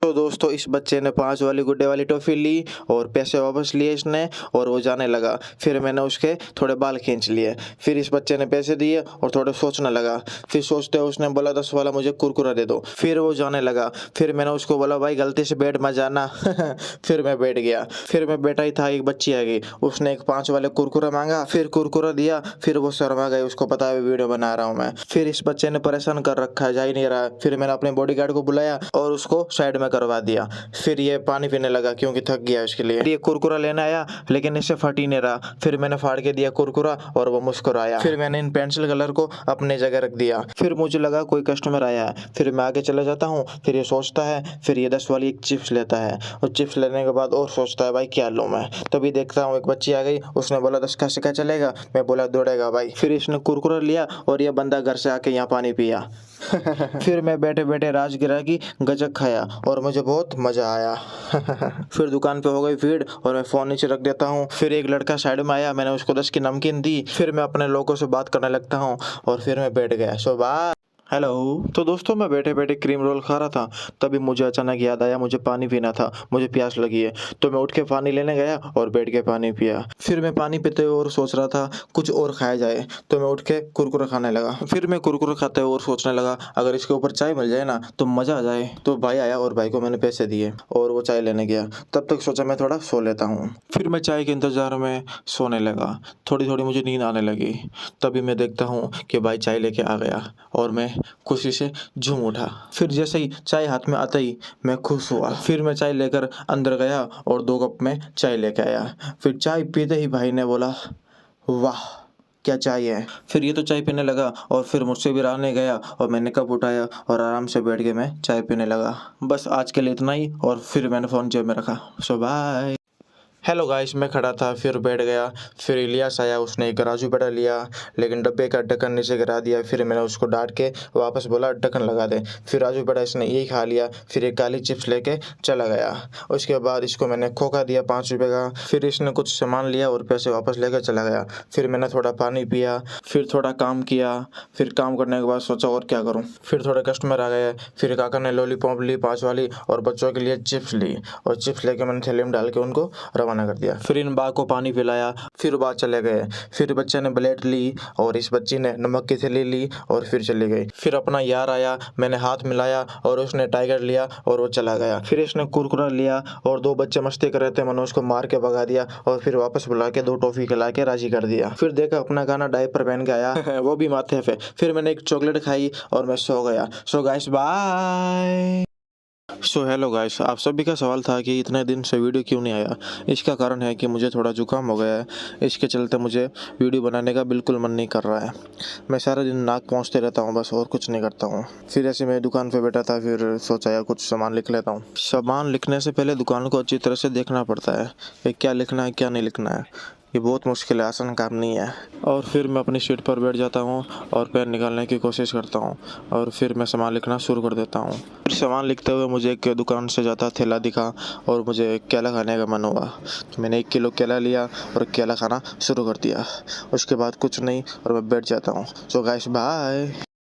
तो दोस्तों इस बच्चे ने 5 वाली गुड्डे वाली टॉफी ली और पैसे वापस लिए इसने और वो जाने लगा। फिर मैंने उसके थोड़े बाल खींच लिए। फिर इस बच्चे ने पैसे दिए और थोड़ा सोचने लगा। फिर सोचते उसने बोला 10 वाला मुझे कुरकुरा दे दो। फिर वो जाने लगा। फिर मैंने उसको बोला भाई गलती से बैठ मत जाना। फिर मैं बैठ गया। फिर मैं बैठा ही था, एक बच्ची आ गई, उसने एक 5 वाले कुरकुरा मांगा। फिर कुरकुरा दिया। फिर वो शर्मा गई, उसको पता है वीडियो बना रहा हूँ मैं। फिर इस बच्चे ने परेशान कर रखा है, जा ही नहीं रहा। फिर मैंने अपने बॉडीगार्ड को बुलाया और उसको साइड में करवा दिया। फिर ये पानी पीने लगा क्योंकि थक गया इसके लिए। ये कुरकुरा लेने आया लेकिन इससे फट ही नहीं रहा। फिर मैंने फाड़ के दिया कुरकुरा और वो मुस्कुराया। फिर मैंने इन पेंसिल कलर को अपने जगह रख दिया। फिर मुझे लगा कोई कस्टमर आया है। फिर मैं आगे चला जाता हूँ। फिर ये सोचता है। फिर ये 10 वाली एक चिप्स लेता है और चिप्स लेने के बाद और सोचता है भाई क्या लूँ मैं। तभी देखता हूँ एक बच्ची आ गई, उसने बोला 10 का सिक्का चलेगा। मैं बोला दौड़ेगा भाई। फिर इसने कुरकुरा लिया और ये बंदा घर से आके यहाँ पानी पिया। फिर मैं बैठे बैठे राजगिरा की गजक खाया और मुझे बहुत मजा आया। फिर दुकान पे हो गई भीड़ और मैं फोन नीचे रख देता हूँ। फिर एक लड़का साइड में आया, मैंने उसको 10 की नमकीन दी। फिर मैं अपने लोगों से बात करने लगता हूँ और फिर मैं बैठ गया। सो बाय। हेलो। तो दोस्तों मैं बैठे बैठे क्रीम रोल खा रहा था, तभी मुझे अचानक याद आया मुझे पानी पीना था, मुझे प्यास लगी है। तो मैं उठ के पानी लेने गया और बैठ के पानी पिया। फिर मैं पानी पीते हुए और सोच रहा था कुछ और खाया जाए, तो मैं उठ के कुरकुरे खाने लगा। फिर मैं कुरकुरे खाते हुए और सोचने लगा अगर इसके ऊपर चाय मिल जाए ना तो मजा आ जाए। तो भाई आया और भाई को मैंने पैसे दिए और वो चाय लेने गया। तब तक सोचा मैं थोड़ा सो लेता हूँ। फिर मैं चाय के इंतजार में सोने लगा। थोड़ी थोड़ी मुझे नींद आने लगी। तभी मैं देखता हूँ कि भाई चाय लेके आ गया और मैं खुशी से झूम उठा। फिर जैसे ही चाय हाथ में आते ही मैं खुश हुआ। फिर मैं चाय लेकर अंदर गया और 2 कप में चाय लेके आया। फिर चाय पीते ही भाई ने बोला वाह क्या चाय है। फिर ये तो चाय पीने लगा और फिर मुझसे भी रहने गया और मैंने कप उठाया और आराम से बैठ के मैं चाय पीने लगा। बस आज के लिए इतना ही और फिर मैंने फ़ोन जेब में रखा। सो बाय। हेलो गाइस, मैं खड़ा था फिर बैठ गया। फिर इलियास आया, उसने एक राजू पेड़ा लिया लेकिन डब्बे का ढक्कन नीचे गिरा दिया। फिर मैंने उसको डांट के वापस बोला ढक्कन लगा दे। फिर राजू पेड़ा इसने यही खा लिया। फिर एक काली चिप्स लेके चला गया। उसके बाद इसको मैंने खोखा दिया 5 रुपये का। फिर इसने कुछ सामान लिया और पैसे वापस लेकर चला गया। फिर मैंने थोड़ा पानी पिया। फिर थोड़ा काम किया। फिर काम करने के बाद सोचा और क्या करूँ। फिर थोड़े कस्टमर आ गए। फिर काका ने लॉलीपॉप ली 5 वाली और बच्चों के लिए चिप्स ली और चिप्स लेके मैंने थैली में डाल के उनको रवाना कर दिया। फिर इन बा को पानी पिलाया। फिर बा चले गए। फिर बच्चे ने ब्लेड ली और इस बच्ची ने नमक की थैली ली और फिर चली गई। फिर अपना यार आया, मैंने हाथ मिलाया और उसने टाइगर लिया और वो चला गया। फिर इसने कुरकुरा लिया और 2 बच्चे मस्ती कर रहे थे, मैंने उसको मार के भगा दिया और फिर वापस बुला के 2 टॉफी खिला के राजी कर दिया। फिर देखा अपना गाना डायपर पहन के आया। वो भी माथे पे। फिर मैंने एक चॉकलेट खाई और मैं सो गया। So guys bye. So hello guys, आप सभी का सवाल था कि इतने दिन से वीडियो क्यों नहीं आया। इसका कारण है कि मुझे थोड़ा जुकाम हो गया है। इसके चलते मुझे वीडियो बनाने का बिल्कुल मन नहीं कर रहा है। मैं सारा दिन नाक पहुँचते रहता हूँ बस, और कुछ नहीं करता हूँ। फिर ऐसे मैं दुकान पे बैठा था, फिर सोचा यार कुछ सामान लिख लेता हूँ। सामान लिखने से पहले दुकान को अच्छी तरह से देखना पड़ता है कि क्या लिखना है क्या नहीं लिखना है। ये बहुत मुश्किल है, आसान काम नहीं है। और फिर मैं अपनी सीट पर बैठ जाता हूँ और पेन निकालने की कोशिश करता हूँ और फिर मैं सामान लिखना शुरू कर देता हूँ। फिर सामान लिखते हुए मुझे एक दुकान से जाता थैला दिखा और मुझे केला खाने का मन हुआ। तो मैंने 1 किलो केला लिया और केला खाना शुरू कर दिया। उसके बाद कुछ नहीं और मैं बैठ जाता हूँ। So guys bye.